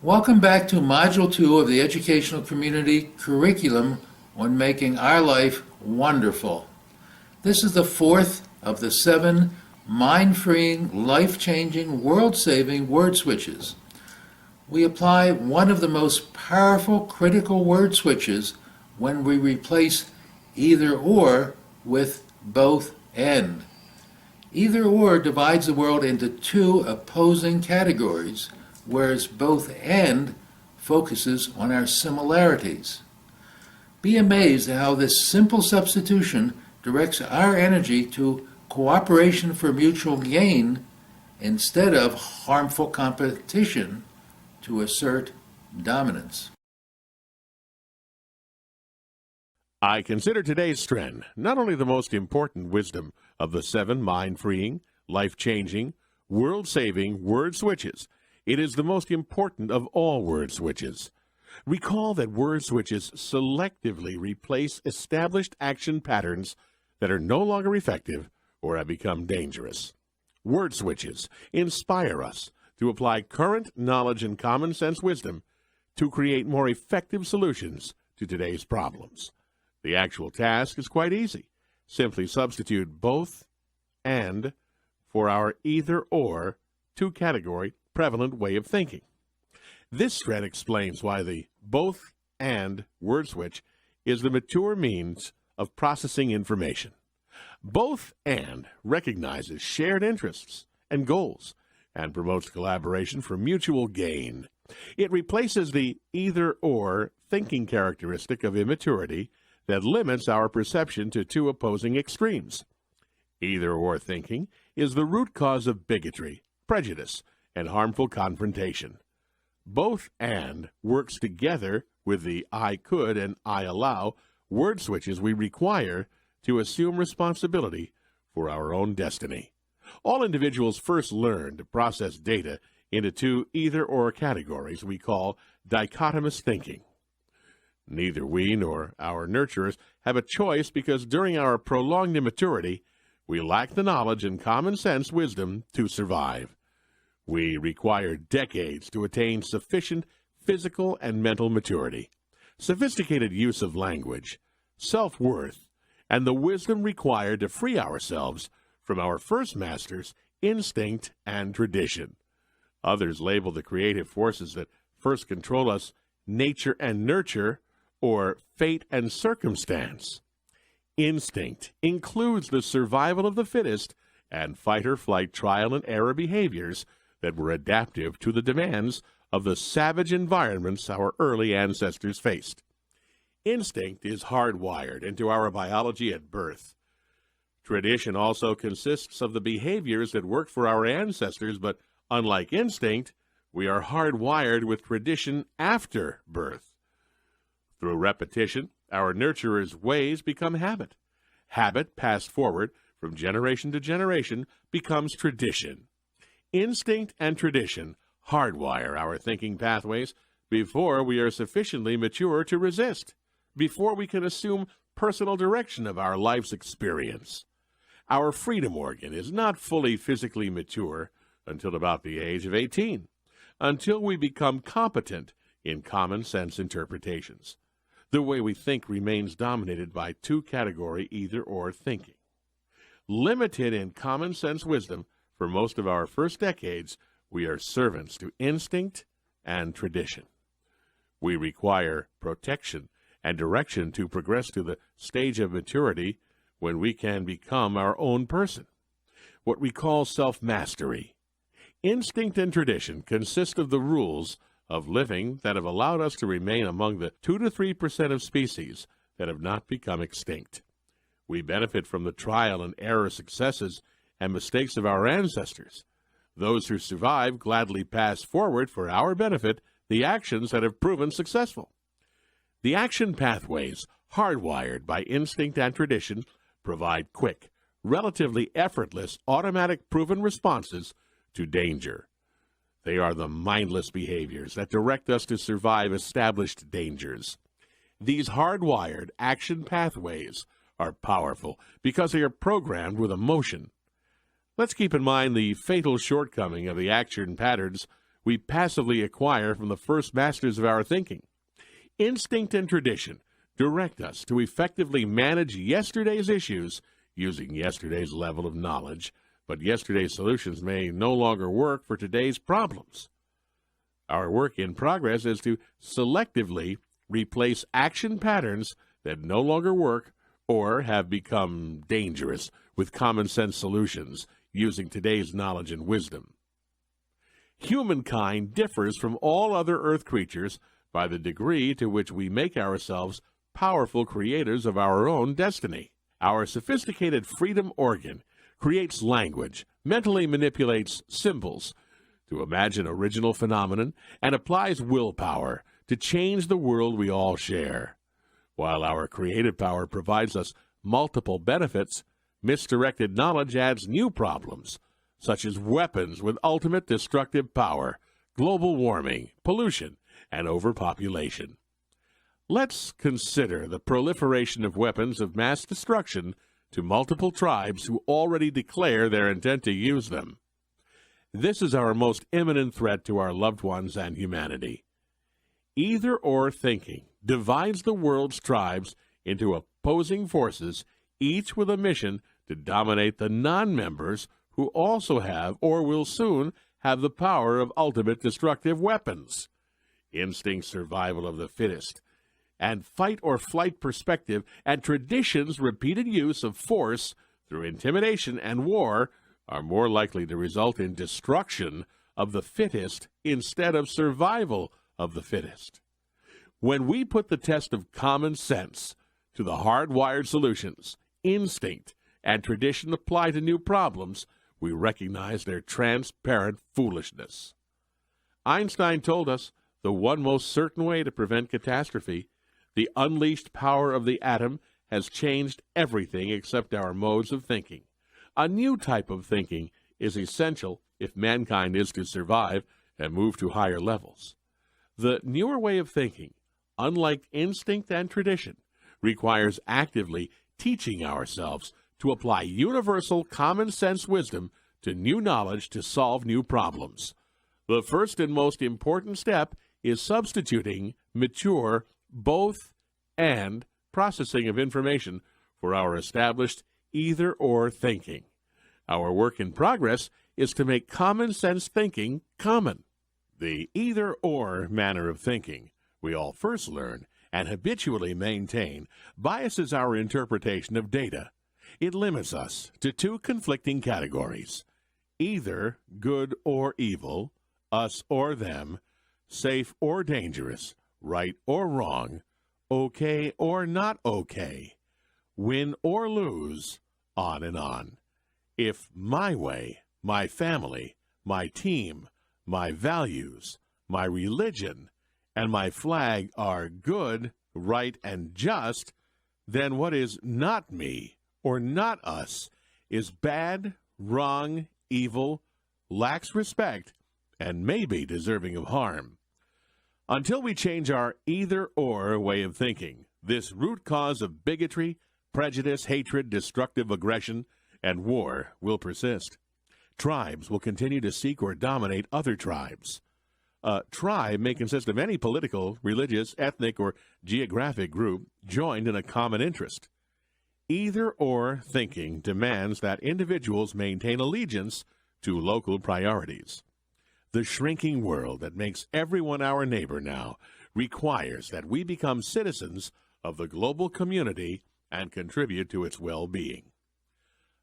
Welcome back to Module 2 of the Educational Community Curriculum on Making Our Life Wonderful. This is the fourth of the 7 mind-freeing, life-changing, world-saving word switches. We apply one of the most powerful critical word switches when we replace either or with both and. Either or divides the world into 2 opposing categories, whereas both and focuses on our similarities. Be amazed at how this simple substitution directs our energy to cooperation for mutual gain instead of harmful competition to assert dominance. I consider today's Stren not only the most important wisdom of the 7 mind-freeing, life-changing, world-saving word switches, it is the most important of all word switches. Recall that word switches selectively replace established action patterns that are no longer effective or have become dangerous. Word switches inspire us to apply current knowledge and common sense wisdom to create more effective solutions to today's problems. The actual task is quite easy. Simply substitute both and for our either-or 2-category prevalent way of thinking. This thread explains why the both and word switch is the mature means of processing information. Both and recognizes shared interests and goals and promotes collaboration for mutual gain. It replaces the either-or thinking characteristic of immaturity that limits our perception to 2 opposing extremes. Either-or thinking is the root cause of bigotry, prejudice, and harmful confrontation. Both and works together with the I could and I allow word switches we require to assume responsibility for our own destiny. All individuals first learn to process data into 2 either-or categories we call dichotomous thinking. Neither we nor our nurturers have a choice because during our prolonged immaturity, we lack the knowledge and common sense wisdom to survive. We require decades to attain sufficient physical and mental maturity, sophisticated use of language, self-worth, and the wisdom required to free ourselves from our first masters, instinct and tradition. Others label the creative forces that first control us nature and nurture, or fate and circumstance. Instinct includes the survival of the fittest and fight-or-flight trial-and-error behaviors that were adaptive to the demands of the savage environments our early ancestors faced. Instinct is hardwired into our biology at birth. Tradition also consists of the behaviors that worked for our ancestors, but unlike instinct, we are hardwired with tradition after birth. Through repetition, our nurturer's ways become habit. Habit, passed forward from generation to generation, becomes tradition. Instinct and tradition hardwire our thinking pathways before we are sufficiently mature to resist, before we can assume personal direction of our life's experience. Our freedom organ is not fully physically mature until about the age of 18, until we become competent in common sense interpretations. The way we think remains dominated by 2-category either-or thinking. Limited in common sense wisdom, for most of our first decades, we are servants to instinct and tradition. We require protection and direction to progress to the stage of maturity when we can become our own person, what we call self-mastery. Instinct and tradition consist of the rules of living that have allowed us to remain among the 2 to 3% of species that have not become extinct. We benefit from the trial and error successes and mistakes of our ancestors. Those who survive gladly pass forward for our benefit the actions that have proven successful. The action pathways, hardwired by instinct and tradition, provide quick, relatively effortless, automatic proven responses to danger. They are the mindless behaviors that direct us to survive established dangers. These hardwired action pathways are powerful because they are programmed with emotion. Let's keep in mind the fatal shortcoming of the action patterns we passively acquire from the first masters of our thinking. Instinct and tradition direct us to effectively manage yesterday's issues using yesterday's level of knowledge, but yesterday's solutions may no longer work for today's problems. Our work in progress is to selectively replace action patterns that no longer work or have become dangerous with common sense solutions using today's knowledge and wisdom. Humankind differs from all other earth creatures by the degree to which we make ourselves powerful creators of our own destiny. Our sophisticated freedom organ creates language, mentally manipulates symbols to imagine original phenomenon, and applies willpower to change the world we all share. While our creative power provides us multiple benefits, misdirected knowledge adds new problems, such as weapons with ultimate destructive power, global warming, pollution, and overpopulation. Let's consider the proliferation of weapons of mass destruction to multiple tribes who already declare their intent to use them. This is our most imminent threat to our loved ones and humanity. Either-or thinking divides the world's tribes into opposing forces, each with a mission to dominate the non-members who also have or will soon have the power of ultimate destructive weapons. Instinct survival of the fittest, and fight-or-flight perspective and tradition's repeated use of force through intimidation and war are more likely to result in destruction of the fittest instead of survival of the fittest. When we put the test of common sense to the hardwired solutions, instinct and tradition apply to new problems, we recognize their transparent foolishness. Einstein told us the one most certain way to prevent catastrophe, the unleashed power of the atom, has changed everything except our modes of thinking. A new type of thinking is essential if mankind is to survive and move to higher levels. The newer way of thinking, unlike instinct and tradition, requires actively teaching ourselves to apply universal common sense wisdom to new knowledge to solve new problems. The first and most important step is substituting mature both and processing of information for our established either-or thinking. Our work in progress is to make common sense thinking common. The either-or manner of thinking we all first learn and habitually maintain biases our interpretation of data. It limits us to two conflicting categories: either good or evil, us or them, safe or dangerous, right or wrong, okay or not okay, win or lose, on and on. If my way, my family, my team, my values, my religion, and my flag are good, right, and just, then what is not me or not us is bad, wrong, evil, lacks respect, and may be deserving of harm. Until we change our either-or way of thinking, this root cause of bigotry, prejudice, hatred, destructive aggression, and war will persist. Tribes will continue to seek or dominate other tribes. A tribe may consist of any political, religious, ethnic, or geographic group joined in a common interest. Either-or thinking demands that individuals maintain allegiance to local priorities. The shrinking world that makes everyone our neighbor now requires that we become citizens of the global community and contribute to its well-being.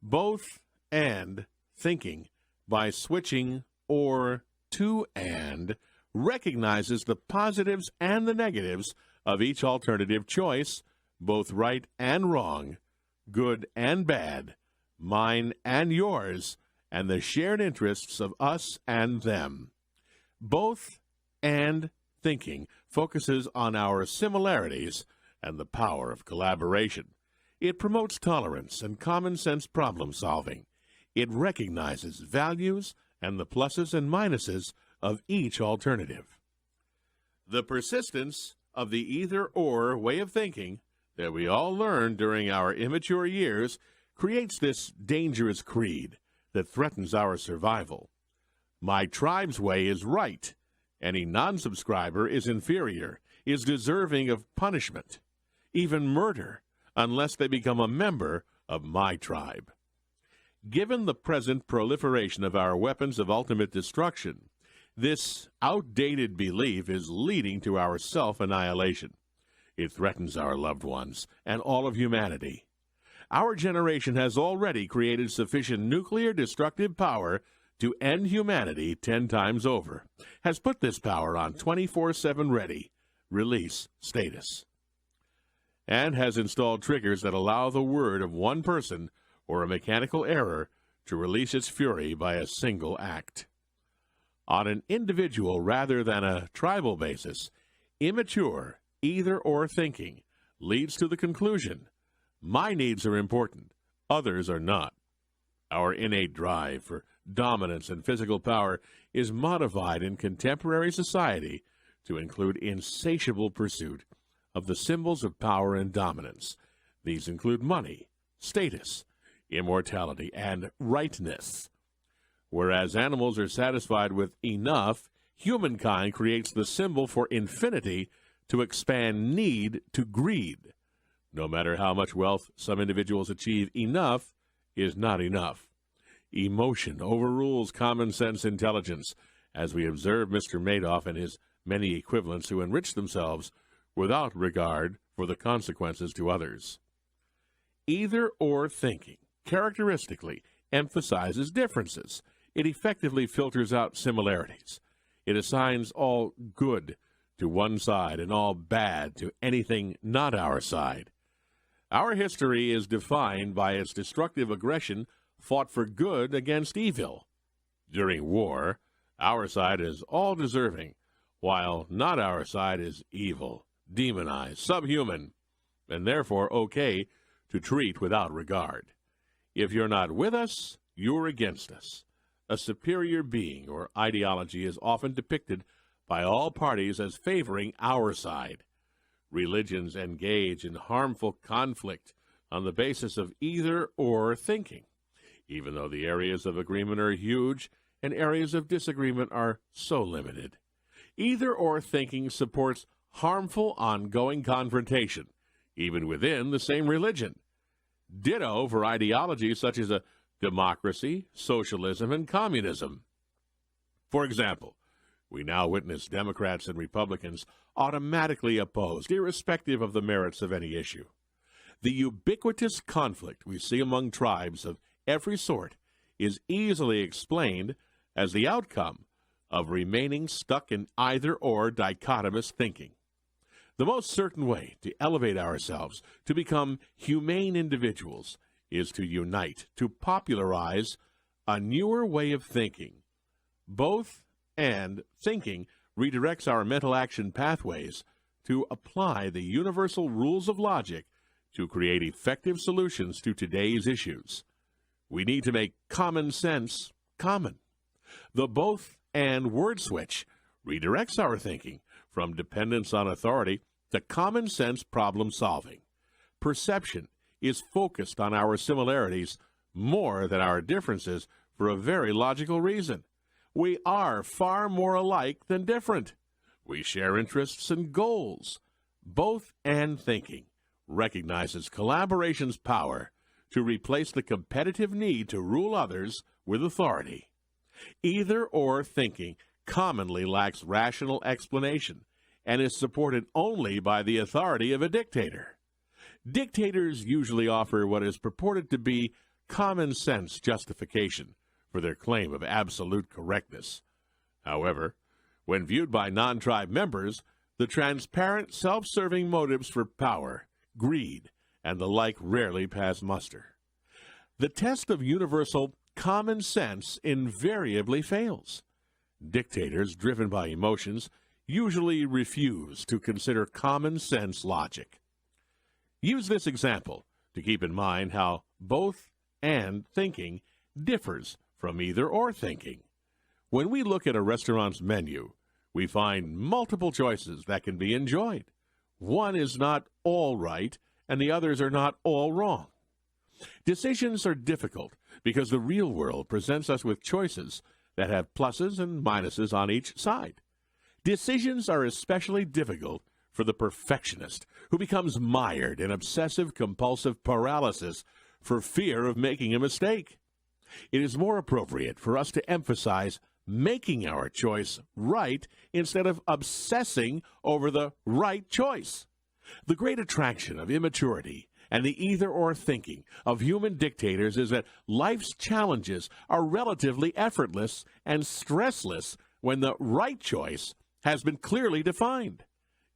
Both and thinking, by switching or to and, recognizes the positives and the negatives of each alternative choice, both right and wrong, good and bad, mine and yours, and the shared interests of us and them. Both and thinking focuses on our similarities and the power of collaboration. It promotes tolerance and common sense problem solving. It recognizes values and the pluses and minuses of each alternative. The persistence of the either-or way of thinking that we all learned during our immature years creates this dangerous creed that threatens our survival. My tribe's way is right. Any non-subscriber is inferior, is deserving of punishment, even murder, unless they become a member of my tribe. Given the present proliferation of our weapons of ultimate destruction, this outdated belief is leading to our self-annihilation. It threatens our loved ones and all of humanity. Our generation has already created sufficient nuclear destructive power to end humanity 10 times over, has put this power on 24/7 ready, release status, and has installed triggers that allow the word of one person or a mechanical error to release its fury by a single act. On an individual rather than a tribal basis, immature either-or thinking leads to the conclusion, my needs are important, others are not. Our innate drive for dominance and physical power is modified in contemporary society to include insatiable pursuit of the symbols of power and dominance. These include money, status, immortality, and rightness. Whereas animals are satisfied with enough, humankind creates the symbol for infinity to expand need to greed. No matter how much wealth some individuals achieve, enough is not enough. Emotion overrules common sense intelligence, as we observe Mr. Madoff and his many equivalents who enrich themselves without regard for the consequences to others. Either-or thinking characteristically emphasizes differences. It effectively filters out similarities. It assigns all good to one side and all bad to anything not our side. Our history is defined by its destructive aggression fought for good against evil. During war, our side is all deserving, while not our side is evil, demonized, subhuman, and therefore okay to treat without regard. If you're not with us, you're against us. A superior being or ideology is often depicted by all parties as favoring our side. Religions engage in harmful conflict on the basis of either-or thinking, even though the areas of agreement are huge and areas of disagreement are so limited. Either-or thinking supports harmful ongoing confrontation, even within the same religion. Ditto for ideologies such as a democracy, socialism, and communism. For example, we now witness Democrats and Republicans automatically opposed, irrespective of the merits of any issue. The ubiquitous conflict we see among tribes of every sort is easily explained as the outcome of remaining stuck in either-or dichotomous thinking. The most certain way to elevate ourselves, to become humane individuals, is to unite, to popularize a newer way of thinking. Both and thinking redirects our mental action pathways to apply the universal rules of logic to create effective solutions to today's issues. We need to make common sense common. The both and word switch redirects our thinking from dependence on authority to common sense problem solving. Perception is focused on our similarities more than our differences for a very logical reason. We are far more alike than different. We share interests and goals. Both and thinking recognizes collaboration's power to replace the competitive need to rule others with authority. Either-or thinking commonly lacks rational explanation and is supported only by the authority of a dictator. Dictators usually offer what is purported to be common sense justification for their claim of absolute correctness. However, when viewed by non-tribe members, the transparent, self-serving motives for power, greed, and the like rarely pass muster. The test of universal common sense invariably fails. Dictators driven by emotions usually refuse to consider common sense logic. Use this example to keep in mind how both and thinking differs from either-or thinking. When we look at a restaurant's menu, we find multiple choices that can be enjoyed. One is not all right, and the others are not all wrong. Decisions are difficult because the real world presents us with choices that have pluses and minuses on each side. Decisions are especially difficult for the perfectionist, who becomes mired in obsessive-compulsive paralysis for fear of making a mistake. It is more appropriate for us to emphasize making our choice right instead of obsessing over the right choice. The great attraction of immaturity and the either-or thinking of human dictators is that life's challenges are relatively effortless and stressless when the right choice has been clearly defined.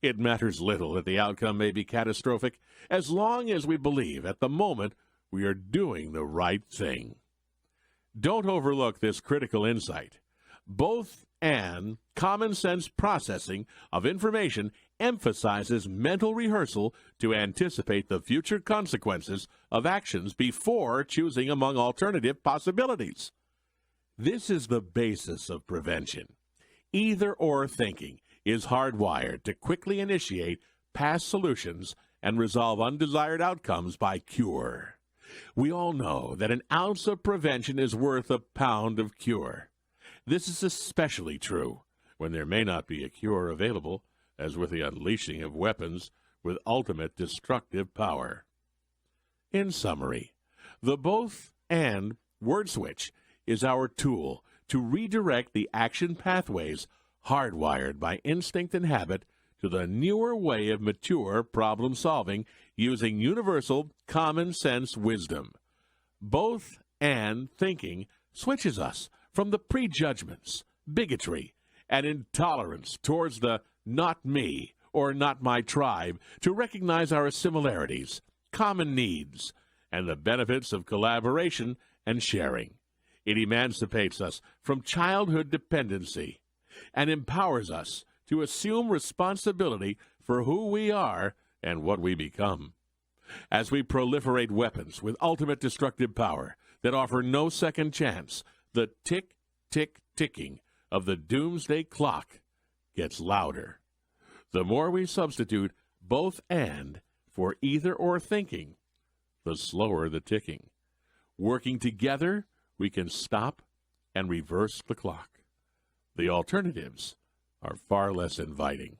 It matters little that the outcome may be catastrophic, as long as we believe at the moment we are doing the right thing. Don't overlook this critical insight. Both and common sense processing of information emphasizes mental rehearsal to anticipate the future consequences of actions before choosing among alternative possibilities. This is the basis of prevention. Either-or thinking is hardwired to quickly initiate past solutions and resolve undesired outcomes by cure. We all know that an ounce of prevention is worth a pound of cure. This is especially true when there may not be a cure available, as with the unleashing of weapons with ultimate destructive power. In summary, the both and word switch is our tool to redirect the action pathways hardwired by instinct and habit to the newer way of mature problem solving using universal common sense wisdom. Both and thinking switches us from the prejudgments, bigotry, and intolerance towards the not me or not my tribe to recognize our similarities, common needs, and the benefits of collaboration and sharing. It emancipates us from childhood dependency and empowers us to assume responsibility for who we are and what we become. As we proliferate weapons with ultimate destructive power that offer no second chance, the tick, tick, ticking of the doomsday clock gets louder. The more we substitute both and for either-or thinking, the slower the ticking. Working together, we can stop and reverse the clock. The alternatives are far less inviting.